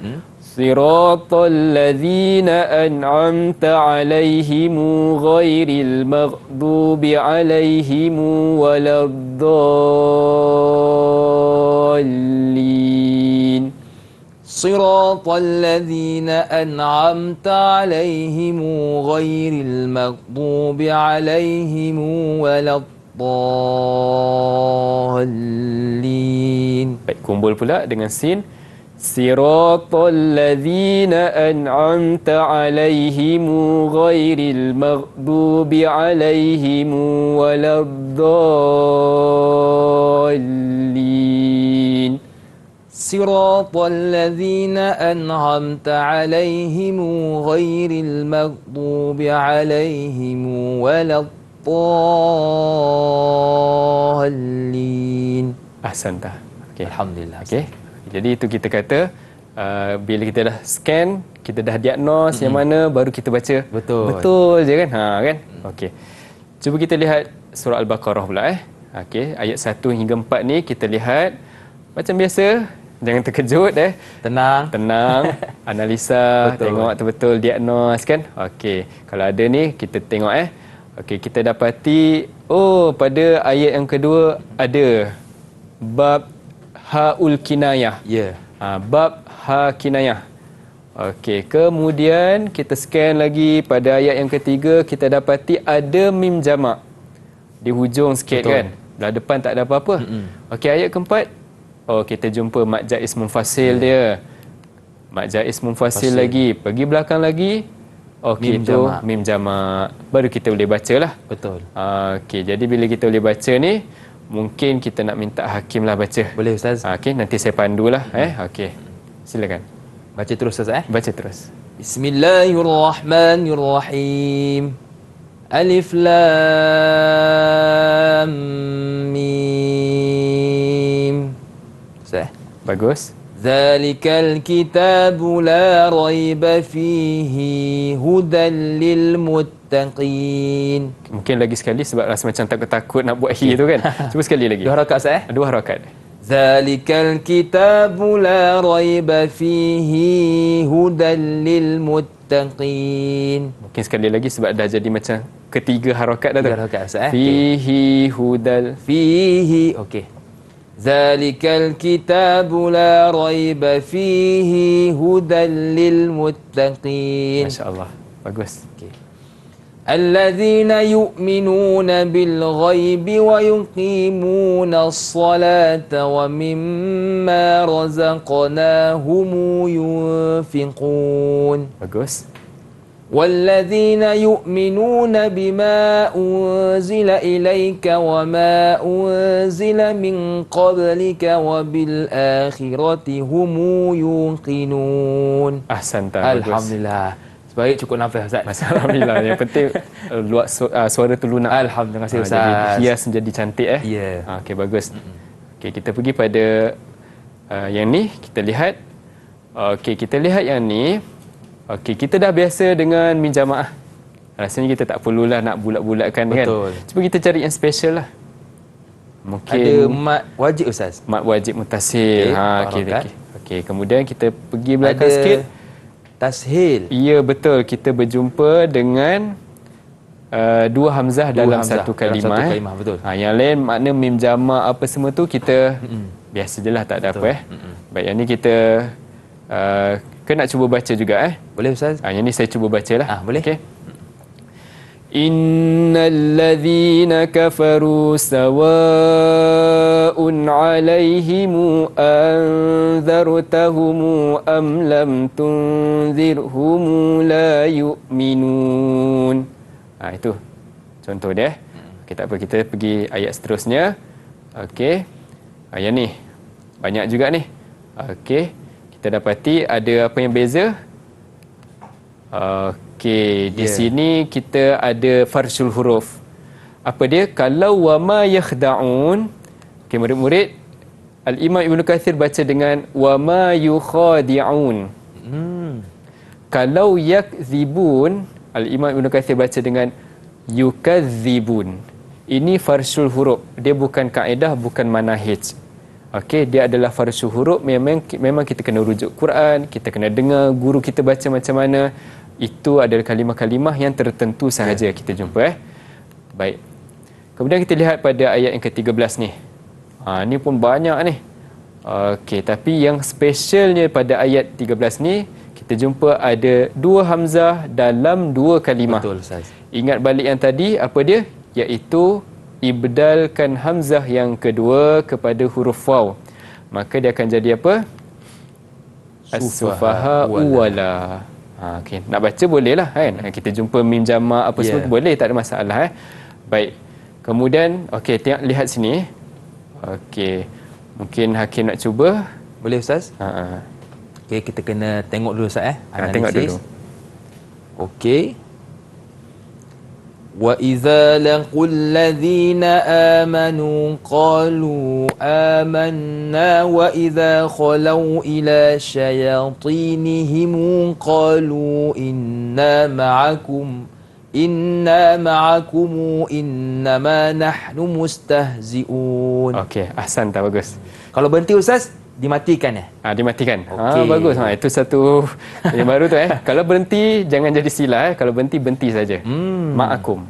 Siratal ladzina an'amta 'alaihim ghairil maghdubi 'alaihim waladdallin. Siratal ladzina an'amta 'alaihim ghairil maghdubi 'alaihim waladdallin. Baik, kumpul pula dengan sin. Siratal ladzina an'amta 'alaihim ghairil maghdubi 'alaihim waladdallin. Siratal ladzina an'amta 'alaihim ghairil maghdubi 'alaihim waladdallin. Ahsanta. Okey. Alhamdulillah. Okey. Jadi itu kita kata bila kita dah scan, kita dah diagnose yang mana, baru kita baca. Betul. Betul je kan? Kan? Okey. Cuba kita lihat surah Al-Baqarah pula Okey, ayat 1 hingga 4 ni kita lihat macam biasa, jangan terkejut Tenang. Tenang, analisa, Betul. tengok betul-betul diagnose kan. Okey, kalau ada ni kita tengok Okey, kita dapati pada ayat yang kedua ada bab haul kinayah. Ya. Bab ha kinayah. Okey, kemudian kita scan lagi pada ayat yang ketiga, kita dapati ada mim jamak di hujung sikit. Betul. Kan. Belah depan tak ada apa-apa. Okey, ayat keempat, kita jumpa mat jaiz munfasil dia. Mat jaiz munfasil lagi. Pergi belakang lagi, okey, Mim itu jamak. mim jamak. Baru kita boleh bacalah. Betul. Okey, jadi bila kita boleh baca ni, mungkin kita nak minta Hakim lah baca. Boleh Ustaz? Okey, nanti saya pandulah. Okey, silakan. Baca terus Ustaz Baca terus. Bismillahirrahmanirrahim. Alif Lam Mim. Ustaz. Bagus. Zalikal kitabu la raiba fihi hudan lil muttaqin. Mungkin lagi sekali sebab rasa macam takut-takut nak buat hi tu kan. Cuba sekali lagi. 2 harakat Ustaz. 2 harakat. Zalikal kitabu la raiba fihi hudan lil muttaqin. Mungkin sekali lagi sebab dah jadi macam ketiga harakat dah tu. 3 harakat Ustaz. Fihi hudal. Fihi. Okey. Zalikal kitabu la raiba fihi hudan lil muttaqin. Masya-Allah. Bagus. الذين يؤمنون بالغيب ويقيمون الصلاة ومما رزقناهم ينفقون Bagus. والذين يؤمنون بما أنزل إليك وما أنزل من قبلك وبالآخرة هم يوقنون. Ahsanta. Bagus. Alhamdulillah. Baik, cukup nafas Ustaz. Alhamdulillah. Yang penting suara tu lunak. Alhamdulillah, terima kasih Ustaz. Jadi hias menjadi cantik Ya. Okey, bagus. Okey, kita pergi pada yang ni, kita lihat. Okey, kita lihat yang ni. Okey, kita dah biasa dengan min jamaah. Rasanya kita tak perlulah nak bulat-bulatkan kan. Betul. Cuba kita cari yang special lah. Mungkin Ada mat wajib Ustaz. mat wajib mutasil. Okey, Okey, kemudian kita pergi belakang Ada sikit. tashil. Ya, betul. Kita berjumpa dengan dua hamzah dalam hamzah satu dalam kalimah. satu kalimah, betul. Yang lain makna mim jamak apa semua tu kita biasa je lah, tak ada Betul. apa. Baik, yang ni kita nak cuba baca juga Boleh Ustaz? yang ni saya cuba bacalah. Boleh. Okey. Innal ladzina kafaru sawa'un 'alaihim anzartahum am lam tunzirhum la yu'minun. Itu contoh dia. Okey, tak apa, kita pergi ayat seterusnya. Okey. Yang ni banyak juga ni. Okey, kita dapati ada apa yang beza? Okey, di sini kita ada farsul huruf. Apa dia? Kalau wama yakhda'un. Okey, murid-murid, Al-Imam Ibn Kathir baca dengan wama yukhadi'un. Kalau yakzibun, Al-Imam Ibn Kathir baca dengan yukadzibun. Ini farsul huruf. Dia bukan kaedah, bukan manahij. Okey, dia adalah farsul huruf. Memang kita kena rujuk Quran, kita kena dengar guru kita baca macam mana. Itu adalah kalimah-kalimah yang tertentu sahaja kita jumpa. Baik. Kemudian kita lihat pada ayat yang ke-13 ni. Ni pun banyak ni. Okey, tapi yang specialnya pada ayat 13 ni, kita jumpa ada dua hamzah dalam dua kalimah. Betul, Ustaz. Ingat balik yang tadi, apa dia? Iaitu ibdalkan hamzah yang kedua kepada huruf waw. Maka dia akan jadi apa? As-sufaha wala. Okey, nak baca boleh lah kan. Kita jumpa mim jamak apa semua boleh, tak ada masalah. Baik. Kemudian okey, tengok lihat sini. Okey. Mungkin Hakim nak cuba. Boleh, Ustaz? Okey, kita kena tengok dulu, Ustaz. Tengok dulu. Okey. Wa idza laqul ladzina amanu qalu amanna wa idza khalau ila syayatinihim qalu inna ma'akum innama nahnu mustahzi'un. Okey, ahsan, tak bagus. Kalau berhenti, Ustaz, dimatikan ya? Dimatikan. Okey. Bagus. Itu satu yang baru tu. Kalau berhenti jangan jadi sila. Kalau berhenti saja. Ma'akum.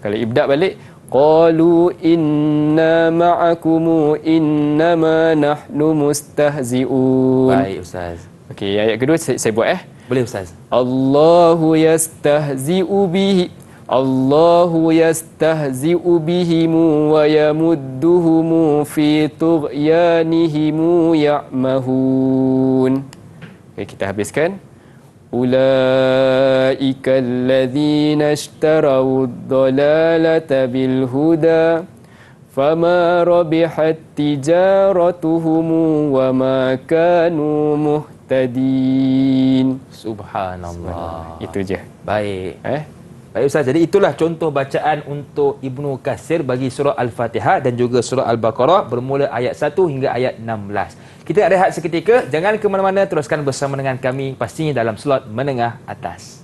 Kalau ibda balik, qalu inna ma'akum innama nahnu mustahzi'un. Baik, Ustaz. Okey, ayat kedua saya buat Boleh, Ustaz. Allahu yastahzi'u bihim wa yamudduhum fi tughyanihim ya'mahun. Okey, kita habiskan. Ulaika alladhina ishtaraw ad-dalalata bil huda fama rabihat tijaratuhum wa ma kanu muhtadin. Subhanallah. Itu je. Baik. Baik, Ustaz. Jadi itulah contoh bacaan untuk Ibnu Katsir bagi surah Al-Fatihah dan juga surah Al-Baqarah bermula ayat 1 hingga ayat 16. Kita nak rehat seketika. Jangan ke mana-mana, teruskan bersama dengan kami pastinya dalam slot menengah atas.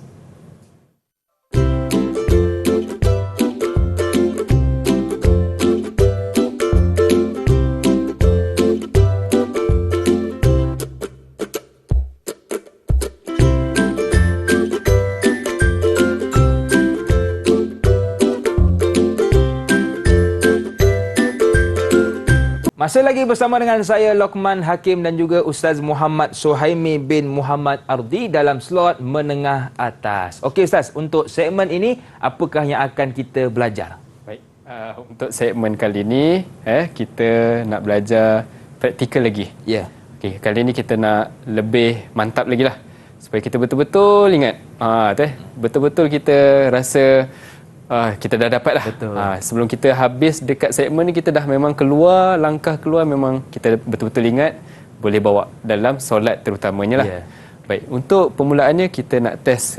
Masih lagi bersama dengan saya Lokman Hakim dan juga Ustaz Muhammad Suhaimi bin Muhammad Ardi dalam slot menengah atas. Okey, Ustaz, untuk segmen ini apakah yang akan kita belajar? Baik, untuk segmen kali ini kita nak belajar praktikal lagi. Ya. Okey, kali ini kita nak lebih mantap lagi lah supaya kita betul-betul ingat. Betul-betul kita rasa kita dah dapat lah. Sebelum kita habis dekat segmen ni, kita dah memang keluar, langkah keluar memang kita betul-betul ingat, boleh bawa dalam solat terutamanya lah. Baik, untuk permulaannya kita nak test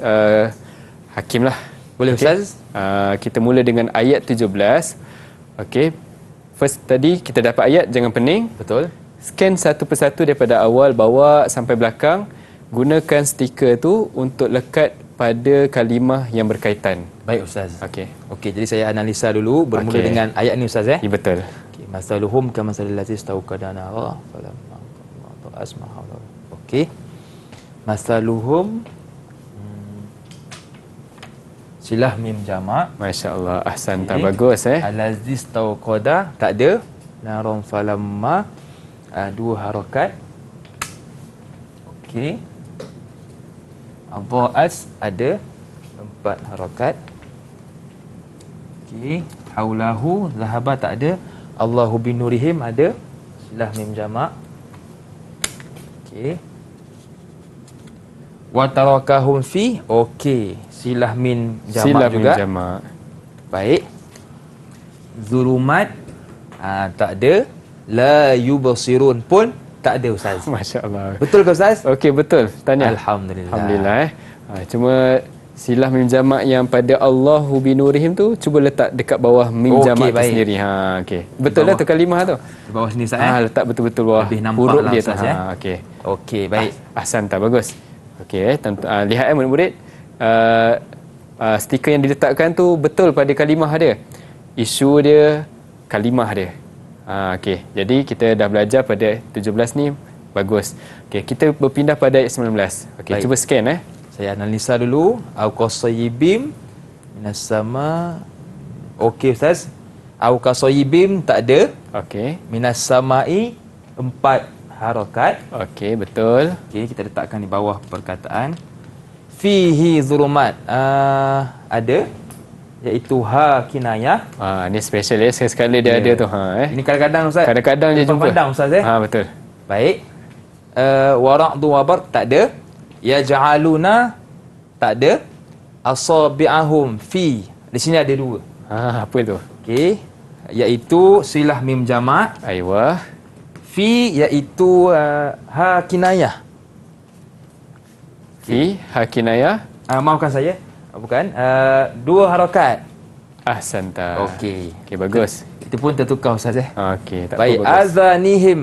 Hakim lah. Boleh, Ustaz? Kita mula dengan ayat 17. Okey. First tadi kita dapat ayat, jangan pening. Betul. Scan satu persatu daripada awal bawa sampai belakang. Gunakan stiker tu untuk lekat pada kalimah yang berkaitan. Baik, Ustaz. Okey. Okey, jadi saya analisa dulu bermula dengan ayat ni, Ustaz. Ya, betul. Okey, masaluhum kama salil ladzis tauqada nara falamma asma'a. Okey. Masaluhum silah mim jamak. Masya-Allah, ahsan, tak bagus Al-ladzis tauqada tak ada. Naram falamma dua harakat. Okey. Adha'as ada 4 harakat. Okey. Haulahu zahaba tak ada. Allahu binurihim ada. Silah mim jamak. Okey. Wa tarakahum fi. Okey. Silah mim jamak Silah juga. min jamak. Baik. Zulumat tak ada. La yubsirun pun tak ada Ustaz. Masya-Allah. Betul ke Ustaz? Okey, betul. Tanya. Alhamdulillah. Alhamdulillah. Cuma silah mim jamak yang pada Allahu binurihim tu cuba letak dekat bawah mim Okey, jamak tu baik. sendiri. Okey. Betul lah tu kalimah tu. Di bawah sini Ustaz. Letak betul-betul bawah Lebih nampak huruf lah, dia Ustaz, tu. ya. Okey. Okey, baik. Ahsan tak, bagus. Okey, lihat murid-murid. Stiker yang diletakkan tu betul pada kalimah dia. Isu dia, kalimah dia. Okey, jadi kita dah belajar pada 17 ni. Bagus. Okey, kita berpindah pada ayat 19. Okey, Baik. cuba scan Saya analisa dulu. Au qasayyibim minas sama. Okey Ustaz. Au qasayyibim tak ada. Okey. Minas samai 4 harakat. Okey, betul. Okey, kita letakkan di bawah perkataan. Fihi zulumat. Ada, iaitu ha kinayah. Ni special sekali dia ada tu. Ini kadang-kadang Ustaz. Kadang-kadang dia jumpa. Pandang Ustaz Betul. Baik. Wara'du wabar tak ada. Yaj'aluna tak ada. Asabi'ahum fi. Di sini ada 2. Apa tu? Okey, iaitu silah mim jamak. Aywa. Fi iaitu ha kinayah. Fi hakinaya. Maafkan saya. Bukan. 2 harakat. Ahsanta. Okey. Okey, bagus. Itu pun tertukar Ustaz Okey, tak Baik, apa, bagus. azanihim.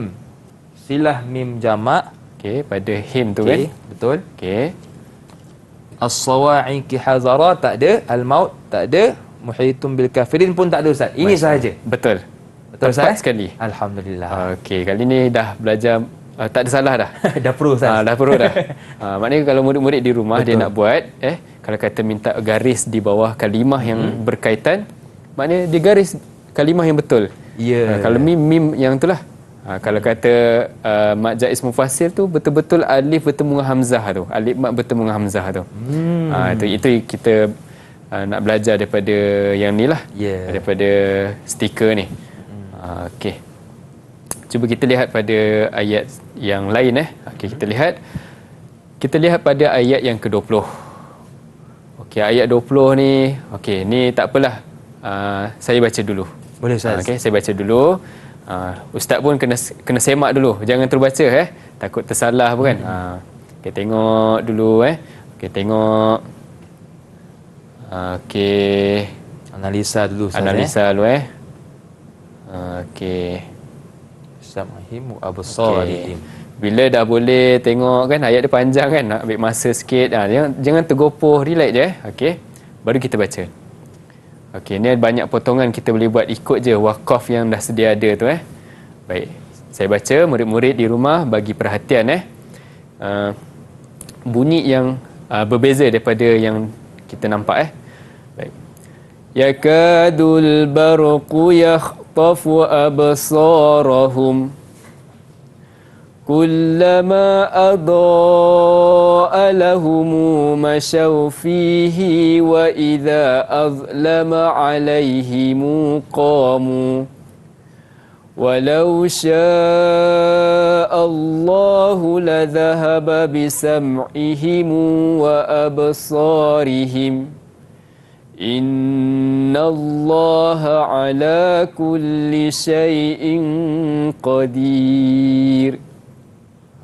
Silah mim jamak. Okey, pada him tu Okey, betul. kan? Okey. As-sawa'iqi hazara tak ada. Al-maut tak ada. Muhitun bil kafirin pun tak ada Ustaz. Ini sahaja. Betul. Betul Tepat Ustaz? sekali. Alhamdulillah. Okey, kali ni dah belajar tak ada salah dah. Dah pro Ustaz. Dah perlu dah. Maknanya kalau murid-murid di rumah dia Betul. nak buat kalau kata minta garis di bawah kalimah yang berkaitan, maknanya dia garis kalimah yang betul. Ya. Kalau mim yang itulah. Kalau kata mat jaiz mufassir tu betul-betul alif bertemu dengan hamzah tu. Alif mat bertemu dengan hamzah tu. Itu kita nak belajar daripada yang ni lah. Ya. Daripada stiker ni. Okey. Cuba kita lihat pada ayat yang lain Okey, kita lihat pada ayat yang ke-20. Okey, ayat 20 ni, okey, ni tak apalah. Saya baca dulu. Boleh Ustaz. Okey, saya baca dulu. Ustaz pun kena semak dulu. Jangan terbaca takut tersalah pun kan. Okey, tengok dulu Okey, tengok. Okey. Analisa dulu Ustaz. Analisa dulu Okey. Samahim wa absarihim. Bila dah boleh tengok kan ayat dia panjang kan, nak ambil masa sikit. Jangan tergopoh, relax je Okey. Baru kita baca. Okey, ni ada banyak potongan kita boleh buat ikut je wakaf yang dah sedia ada tu Baik. Saya baca, murid-murid di rumah bagi perhatian bunyi yang berbeza daripada yang kita nampak Baik. Yakadul barqu yakhtafu absarahum kullama adaa lahum mashaw fihi wa idza azlama alaihim qamu walau syaa Allahu ladhahaba bisam'ihim wa absarihim innallaha ala kulli syai'in qadir.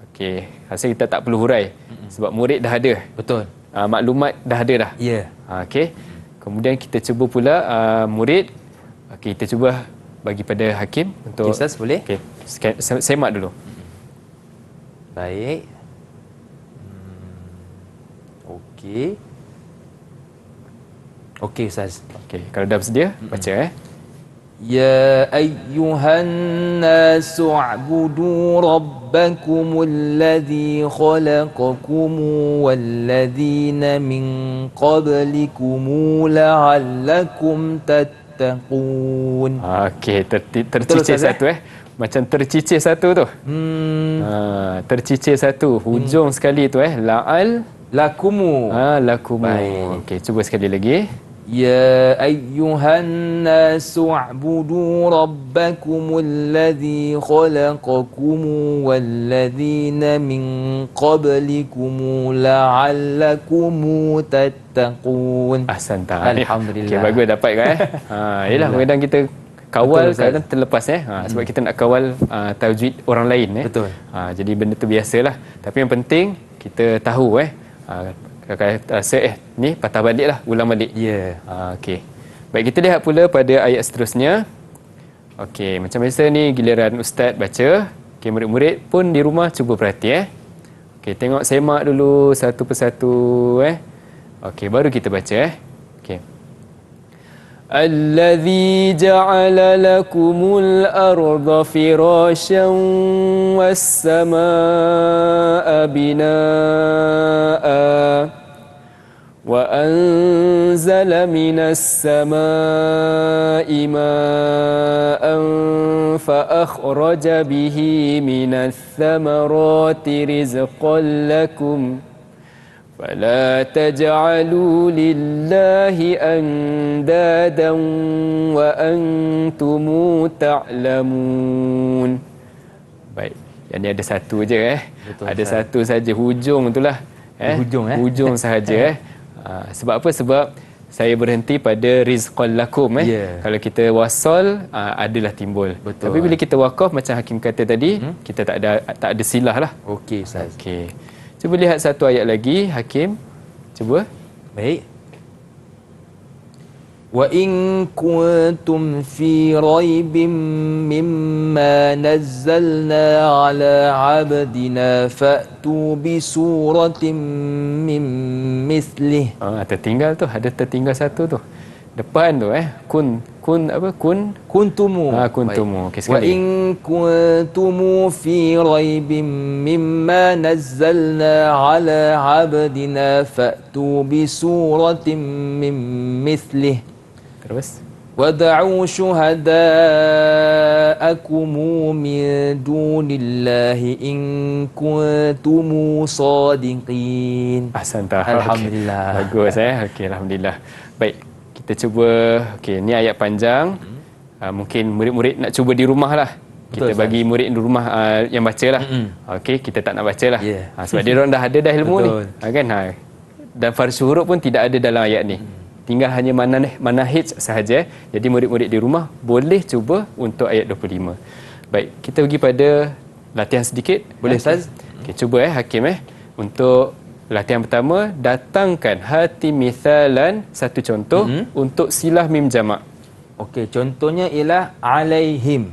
Okey, rasa kita tak perlu hurai sebab murid dah ada. Betul. Maklumat dah ada dah. Ya. Okey. Kemudian kita cuba pula murid. Okey, kita cuba bagi pada hakim untuk Ustaz, boleh? Okey, semak dulu. Baik. Okey. Okey Ustaz. Okey, kalau dah bersedia baca Ya ayyuhan nasu a'budu rabbakumul ladzi khalaqakum walladzina min qablikum la'allakum tattaqun. Okey, tercicir satu Macam tercicir satu tu. Tercicir satu. Hujung sekali tu la'al lakumu. lakumu. Baik. Okey, cuba sekali lagi. يا أيها الناس اعبدوا ربكم الذي خلقكم والذين من قبلكم لعلكم تتقون. Ahsan tak. Alhamdulillah. Okey, bagus dapat kan yalah kadang kita kawal, Betul, kadang terlepas sebab kita nak kawal tajwid orang lain Betul. jadi benda tu biasalah, tapi yang penting kita tahu kadang-kadang rasa ni patah baliklah, ulang balik. Ya. Okey. Baik, kita lihat pula pada ayat seterusnya. Okey, macam biasa ni giliran ustaz baca. Okey, murid-murid pun di rumah cuba perhati Okey, tengok semak dulu satu persatu Okey, baru kita baca Okey. Allazi ja'ala lakumul arda firasyan was samaa'a binaa'a وأنزل من السماء ماء فأخرج به من الثمرات رزقا لكم فلا تجعلوا لله أندادا وأنتم تعلمون. Baik, yang ni ada satu je Betul, ada Ustaz. satu saja hujung itulah hujung sahaja sebab apa? Sebab saya berhenti pada rizqan lakum Kalau kita wasal adalah timbul. Betul. Tapi bila kita wakaf macam Hakim kata tadi, kita tak ada silah lah. Okey, Ustaz. Okey. Cuba lihat satu ayat lagi, Hakim. Cuba. Baik. وَإِن كُنتُمْ فِي رَيْبٍ مِّمَّا نَزَّلْنَا عَلَى عَبْدِنَا فَأْتُوا بِسُورَةٍ مِّن مِّثْلِهِ. Tertinggal tu, ada tertinggal satu tu. Depan tu kun apa? Kuntumu. Kuntumu. Okey, sekali. وَإِن كُنتُمْ فِي رَيْبٍ مِّمَّا نَزَّلْنَا عَلَى عَبْدِنَا فَأْتُوا بِسُورَةٍ مِّن مِّثْلِهِ. Terus. وَدَعُوا شُهَدَاءَكُمْ مِن دُونِ اللَّهِ إِن كُنتُمْ صَادِقِينَ. Ahsantah. Alhamdulillah. Bagus Okey, alhamdulillah. Baik, kita cuba. Okey, ni ayat panjang. Mungkin murid-murid nak cuba di rumah lah. Kita Betul, bagi murid di rumah yang baca lah. Okey, kita tak nak baca lah. Yeah. Sebab dia orang dah ada dah ilmu ni. Betul. Kan? Dan farsi huruf pun tidak ada dalam ayat ni. Tinggal hanya manahij sahaja. Jadi murid-murid di rumah boleh cuba untuk ayat 25. Baik, kita pergi pada latihan sedikit. Boleh, Ustaz? Okey, cuba Hakim untuk latihan pertama, datangkan hati mithalan, satu contoh untuk silah mim jamak. Okey, contohnya ialah alaihim.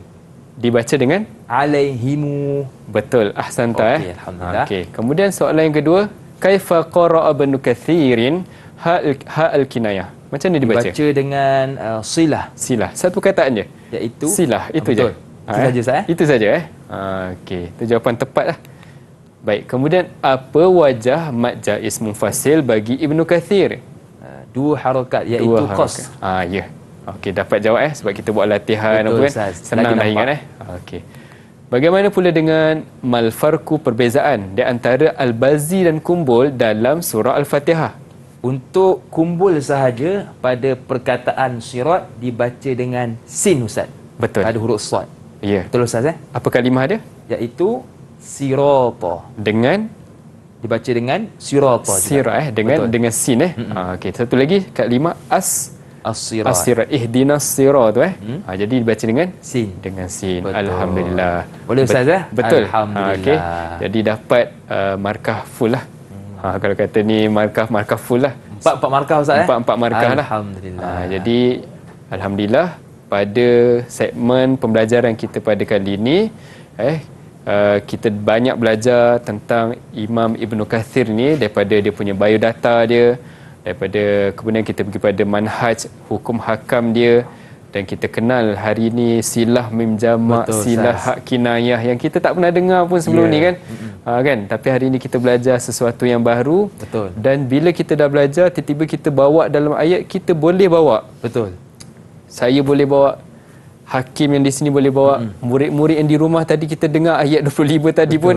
Dibaca dengan Alaihimu. betul. Ahsanta Okey, alhamdulillah. Okey, kemudian soalan yang kedua, kaifa qara'a Ibnu Katsirin ha'al kinayah. Macam mana dibaca? Baca dengan silah, Silah. Satu perkataan je. iaitu Silah, itu je. betul. Itu saja, Ustaz. Itu saja okey, itu jawapan tepat lah. Baik, kemudian apa wajah mad jaiz munfasil bagi Ibnu Katsir? Dua harakat, iaitu qas. Ya. Okey, dapat jawab sebab kita buat latihan Betul, apa kan. Ustaz. Senang Lagi dah ingat nampak. Okey. Bagaimana pula dengan mal farqu, perbezaan di antara al-bazi dan kumbul dalam surah Al-Fatihah? Untuk kumbul sahaja pada perkataan sirat dibaca dengan sin, Ustaz. Betul. Pada huruf sad. Ya. Betul, Ustaz? Apa kalimah dia? Iaitu sirata. Dengan Dibaca dengan sirata juga. sirah dengan sin okey, satu lagi kalimah As-sirat. as-sirat, ihdinas sirat jadi dibaca dengan Sin. sin. Betul. Alhamdulillah. Boleh, Ustaz? Betul. Alhamdulillah. Okey. Jadi dapat markah full lah. Kalau kata ni markah full lah. Empat markah, Ustaz? Empat markah lah. Alhamdulillah. Jadi alhamdulillah pada segmen pembelajaran kita pada kali ini kita banyak belajar tentang Imam Ibnu Katsir ni daripada dia punya biodata dia, daripada kemudian kita pergi pada manhaj hukum hakam dia, dan kita kenal hari ini silah mim jamak, Betul, silah Ustaz. hak kinayah yang kita tak pernah dengar pun sebelum ni kan. Kan, tapi hari ini kita belajar sesuatu yang baru. Betul. Dan bila kita dah belajar, tiba-tiba kita bawa dalam ayat, kita boleh bawa. Betul. Saya boleh bawa, Hakim yang di sini boleh bawa, murid-murid yang di rumah tadi kita dengar ayat 25 tadi pun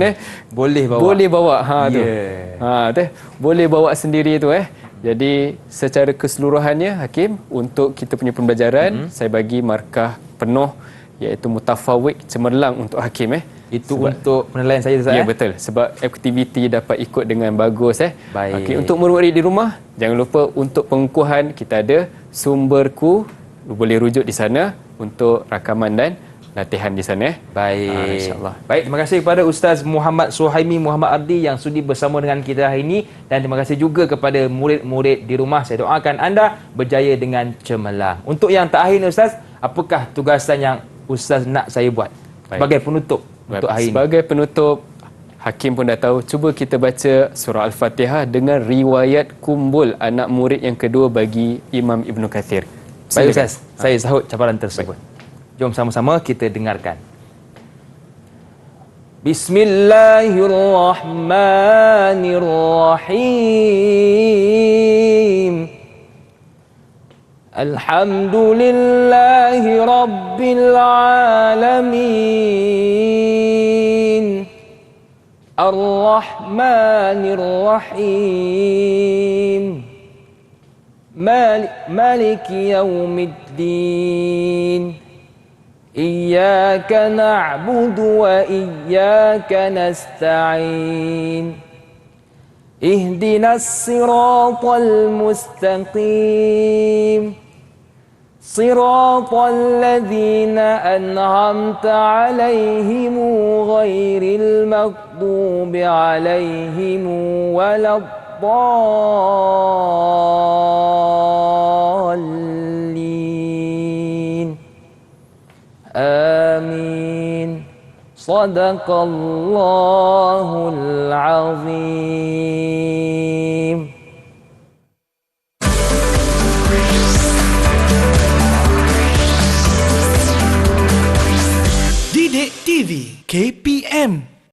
Boleh bawa. boleh bawa tu. Yeah. Boleh bawa sendiri tu Jadi secara keseluruhannya Hakim, untuk kita punya pembelajaran saya bagi markah penuh iaitu mutafawik, cemerlang untuk Hakim Itu untuk penilaian saya Ustaz. Ya betul, sebab aktiviti dapat ikut dengan bagus Baik. Okey, untuk murid-murid di rumah jangan lupa untuk pengukuhan kita ada sumberku, boleh rujuk di sana untuk rakaman dan latihan di sana Baik. InsyaAllah. Baik, terima kasih kepada Ustaz Muhammad Suhaimi Muhammad Ardi yang sudi bersama dengan kita hari ini, dan terima kasih juga kepada murid-murid di rumah. Saya doakan anda berjaya dengan cemerlang. Untuk yang terakhir Ustaz, apakah tugasan yang Ustaz nak saya buat sebagai penutup untuk hari ini? Sebagai penutup, Hakim pun dah tahu, cuba kita baca surah Al-Fatihah dengan riwayat kumpul anak murid yang kedua bagi Imam Ibn Kathir. Baik Ustaz, saya sahut cabaran tersebut. Jom sama-sama kita dengarkan. Bismillahirrahmanirrahim. Alhamdulillahi Rabbil Alamin. Ar-Rahmanir-Rahim. Maliki Yawmiddin. إياك نعبد وإياك نستعين اهدنا الصراط المستقيم صراط الذين أنعمت عليهم غير المغضوب عليهم ولا الضالين آمين صدق الله العظيم. Didik TV KPM